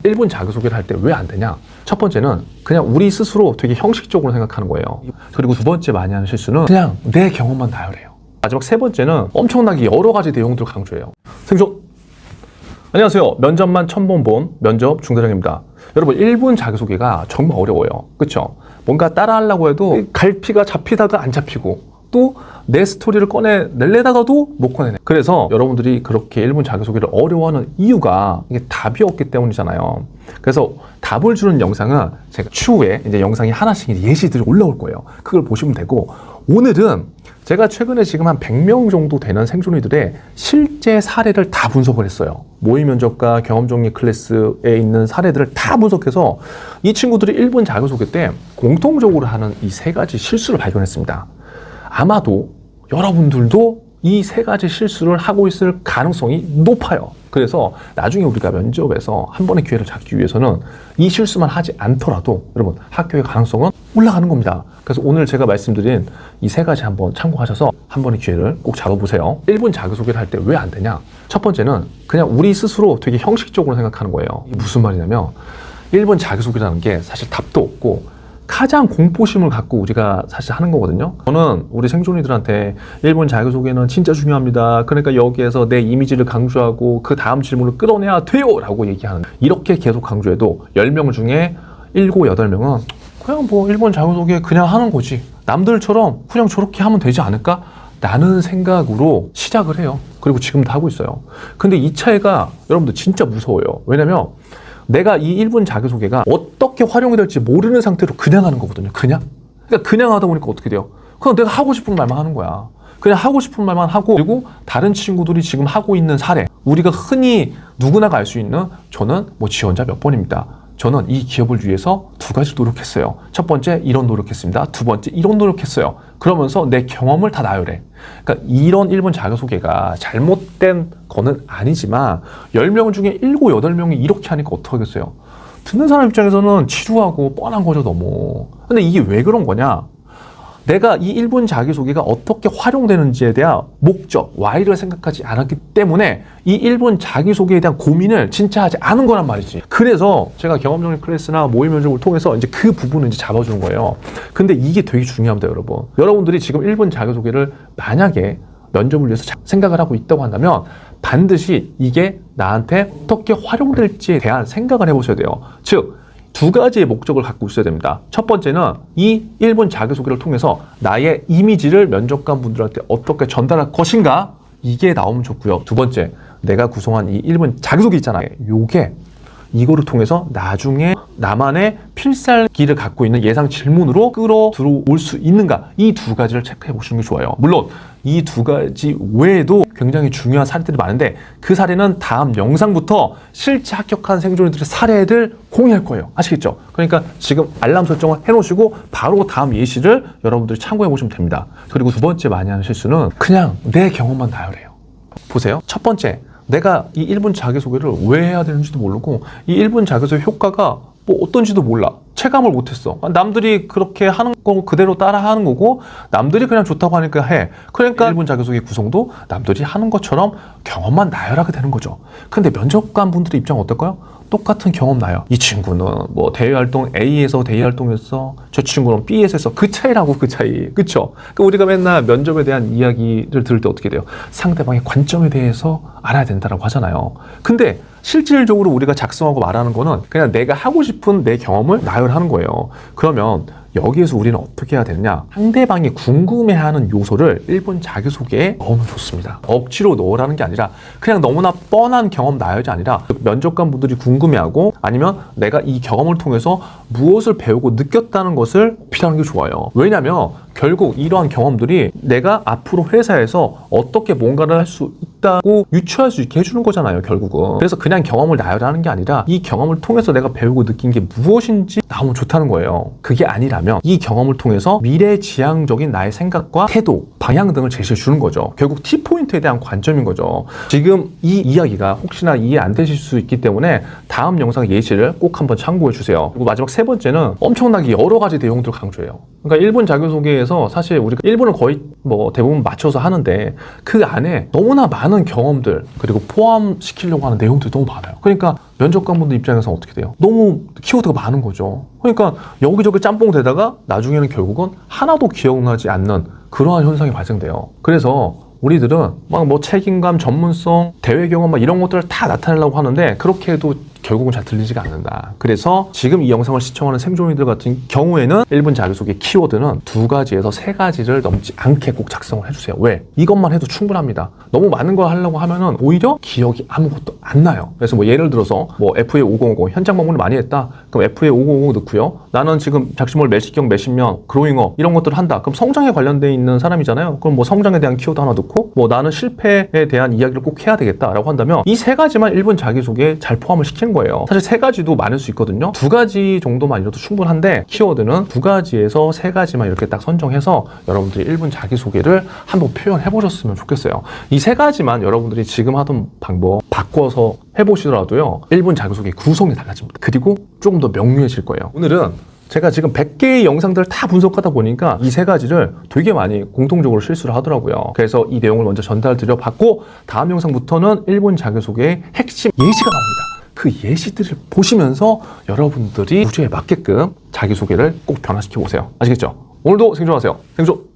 1분 자기소개를 할 때 왜 안 되냐? 첫 번째는 그냥 우리 스스로 되게 형식적으로 생각하는 거예요. 그리고 두 번째 많이 하는 실수는 그냥 내 경험만 나열해요. 마지막 세 번째는 엄청나게 여러 가지 내용들을 강조해요. 생존! 안녕하세요. 면접만 처음 본 면접 중대장입니다. 여러분 1분 자기소개가 정말 어려워요. 그쵸? 뭔가 따라하려고 해도 갈피가 잡히다가 안 잡히고 또 내 스토리를 꺼내내려다가도 못 꺼내네. 그래서 여러분들이 그렇게 1분 자기소개를 어려워하는 이유가 이게 답이 없기 때문이잖아요. 그래서 답을 주는 영상은 제가 추후에 이제 영상이 하나씩 예시들이 올라올 거예요. 그걸 보시면 되고, 오늘은 제가 최근에 지금 한 100명 정도 되는 생존이들의 실제 사례를 다 분석을 했어요. 모의 면접과 경험 정리 클래스에 있는 사례들을 다 분석해서 이 친구들이 1분 자기소개 때 공통적으로 하는 이 세 가지 실수를 발견했습니다. 아마도 여러분들도 이 세 가지 실수를 하고 있을 가능성이 높아요. 그래서 나중에 우리가 면접에서 한 번의 기회를 잡기 위해서는 이 실수만 하지 않더라도 여러분 합격의 가능성은 올라가는 겁니다. 그래서 오늘 제가 말씀드린 이 세 가지 한번 참고하셔서 한 번의 기회를 꼭 잡아보세요. 1분 자기소개를 할 때 왜 안 되냐? 첫 번째는 그냥 우리 스스로 되게 형식적으로 생각하는 거예요. 이게 무슨 말이냐면 1분 자기소개라는 게 사실 답도 없고 가장 공포심을 갖고 우리가 사실 하는 거거든요. 저는 우리 생존이들한테 1분 자기소개는 진짜 중요합니다. 그러니까 여기에서 내 이미지를 강조하고 그 다음 질문을 끌어내야 돼요 라고 얘기하는, 이렇게 계속 강조해도 10명 중에 7, 8명은 그냥 뭐 1분 자기소개 그냥 하는 거지, 남들처럼 그냥 저렇게 하면 되지 않을까? 라는 생각으로 시작을 해요. 그리고 지금도 하고 있어요. 근데 이 차이가 여러분들 진짜 무서워요. 왜냐면 내가 이 1분 자기소개가 어떻게 활용이 될지 모르는 상태로 그냥 하는 거거든요. 그러니까 그냥 하다 보니까 어떻게 돼요? 그냥 내가 하고 싶은 말만 하는 거야. 그냥 하고 싶은 말만 하고, 그리고 다른 친구들이 지금 하고 있는 사례, 우리가 흔히 누구나가 알 수 있는, 저는 뭐 지원자 몇 번입니다. 저는 이 기업을 위해서 2가지 노력했어요. 첫 번째 이런 노력했습니다. 두 번째 이런 노력했어요. 그러면서 내 경험을 다 나열해. 그러니까 이런 1분 자기소개가 잘못된 거는 아니지만 10명 중에 7, 8명이 이렇게 하니까 어떡하겠어요? 듣는 사람 입장에서는 지루하고 뻔한 거죠, 너무. 근데 이게 왜 그런 거냐? 내가 이 1분 자기소개가 어떻게 활용되는지에 대한 목적, why를 생각하지 않았기 때문에 이 1분 자기소개에 대한 고민을 진짜 하지 않은 거란 말이지. 그래서 제가 경험정리 클래스나 모의 면접을 통해서 이제 그 부분을 이제 잡아주는 거예요. 근데 이게 되게 중요합니다, 여러분. 여러분들이 지금 1분 자기소개를 만약에 면접을 위해서 생각을 하고 있다고 한다면 반드시 이게 나한테 어떻게 활용될지에 대한 생각을 해보셔야 돼요. 즉, 2가지의 목적을 갖고 있어야 됩니다. 첫 번째는 이 1분 자기소개를 통해서 나의 이미지를 면접관 분들한테 어떻게 전달할 것인가, 이게 나오면 좋고요. 두 번째, 내가 구성한 이 1분 자기소개 있잖아요. 이거를 통해서 나중에 나만의 필살기를 갖고 있는 예상 질문으로 끌어 들어올 수 있는가, 이 2가지를 체크해 보시는 게 좋아요. 물론 이 2가지 외에도 굉장히 중요한 사례들이 많은데 그 사례는 다음 영상부터 실제 합격한 생존이들의 사례를 공유할 거예요. 아시겠죠? 그러니까 지금 알람 설정을 해놓으시고 바로 다음 예시를 여러분들이 참고해 보시면 됩니다. 그리고 두 번째 많이 하는 실수는 그냥 내 경험만 나열해요. 보세요. 첫 번째, 내가 이 1분 자기소개를 왜 해야 되는지도 모르고 이 1분 자기소개 효과가 뭐 어떤지도 몰라. 체감을 못했어. 남들이 그렇게 하는 거 그대로 따라 하는 거고 남들이 그냥 좋다고 하니까 해. 그러니까 1분 자기소개 구성도 남들이 하는 것처럼 경험만 나열하게 되는 거죠. 근데 면접관 분들의 입장은 어떨까요? 똑같은 경험 나요. 이 친구는 뭐 대외활동 A에서 대외활동했어. 저 친구는 B에서 했어. 그 차이라고, 그 차이. 그쵸? 그러니까 우리가 맨날 면접에 대한 이야기를 들을 때 어떻게 돼요? 상대방의 관점에 대해서 알아야 된다라고 하잖아요. 근데 실질적으로 우리가 작성하고 말하는 거는 그냥 내가 하고 싶은 내 경험을 나열하는 거예요. 그러면 여기에서 우리는 어떻게 해야 되느냐? 상대방이 궁금해하는 요소를 1분 자기소개에 넣으면 좋습니다. 억지로 넣으라는 게 아니라 그냥 너무나 뻔한 경험 나열이 아니라 면접관 분들이 궁금해하고 아니면 내가 이 경험을 통해서 무엇을 배우고 느꼈다는 것을 어필하는 게 좋아요. 왜냐면 결국 이러한 경험들이 내가 앞으로 회사에서 어떻게 뭔가를 할 수 있다고 유추할 수 있게 해주는 거잖아요, 결국은. 그래서 그냥 경험을 나열하는 게 아니라 이 경험을 통해서 내가 배우고 느낀 게 무엇인지 나오면 좋다는 거예요. 그게 아니라면 이 경험을 통해서 미래지향적인 나의 생각과 태도, 방향 등을 제시해 주는 거죠. 결국 T포인트에 대한 관점인 거죠. 지금 이 이야기가 혹시나 이해 안 되실 수 있기 때문에 다음 영상 예시를 꼭 한번 참고해 주세요. 그리고 마지막 세 번째는 엄청나게 여러 가지 내용들을 강조해요. 그러니까 1분 자기소개에서 사실 우리가 1분을 거의 뭐 대부분 맞춰서 하는데 그 안에 너무나 많은 경험들 그리고 포함시키려고 하는 내용들이 너무 많아요. 그러니까 면접관분들 입장에서 어떻게 돼요? 너무 키워드가 많은 거죠. 그러니까 여기저기 짬뽕 되다가 나중에는 결국은 하나도 기억나지 않는 그러한 현상이 발생돼요. 그래서 우리들은 막 뭐 책임감, 전문성, 대외 경험 막 이런 것들을 다 나타내려고 하는데 그렇게 해도 결국은 잘 들리지가 않는다. 그래서 지금 이 영상을 시청하는 생존이들 같은 경우에는 1분 자기소개 키워드는 2가지에서 3가지를 넘지 않게 꼭 작성을 해주세요. 왜? 이것만 해도 충분합니다. 너무 많은 걸 하려고 하면은 오히려 기억이 아무것도 안 나요. 그래서 뭐 예를 들어서 뭐 FA 5050 현장 방문을 많이 했다. 그럼 FA 5050 넣고요. 나는 지금 작심월 매식경, 매식면, 그로잉어 이런 것들을 한다. 그럼 성장에 관련돼 있는 사람이잖아요. 그럼 뭐 성장에 대한 키워드 하나 넣고 뭐 나는 실패에 대한 이야기를 꼭 해야 되겠다라고 한다면 이 3가지만 1분 자기소개에 잘 포함을 시키는 거예요. 사실 3가지도 많을 수 있거든요. 2가지 정도만 이뤄도 충분한데 키워드는 2가지에서 3가지만 이렇게 딱 선정해서 여러분들이 1분 자기소개를 한번 표현해 보셨으면 좋겠어요. 이 3가지만 여러분들이 지금 하던 방법 바꿔서 해보시더라도요 1분 자기소개 구성이 달라집니다. 그리고 조금 더 명료해질 거예요. 오늘은 제가 지금 100개의 영상들을 다 분석하다 보니까 이 3가지를 되게 많이 공통적으로 실수를 하더라고요. 그래서 이 내용을 먼저 전달드려 봤고 다음 영상부터는 1분 자기소개의 핵심 예시가 나옵니다. 그 예시들을 보시면서 여러분들이 주제에 맞게끔 자기소개를 꼭 변화시켜 보세요. 아시겠죠? 오늘도 생존하세요. 생존!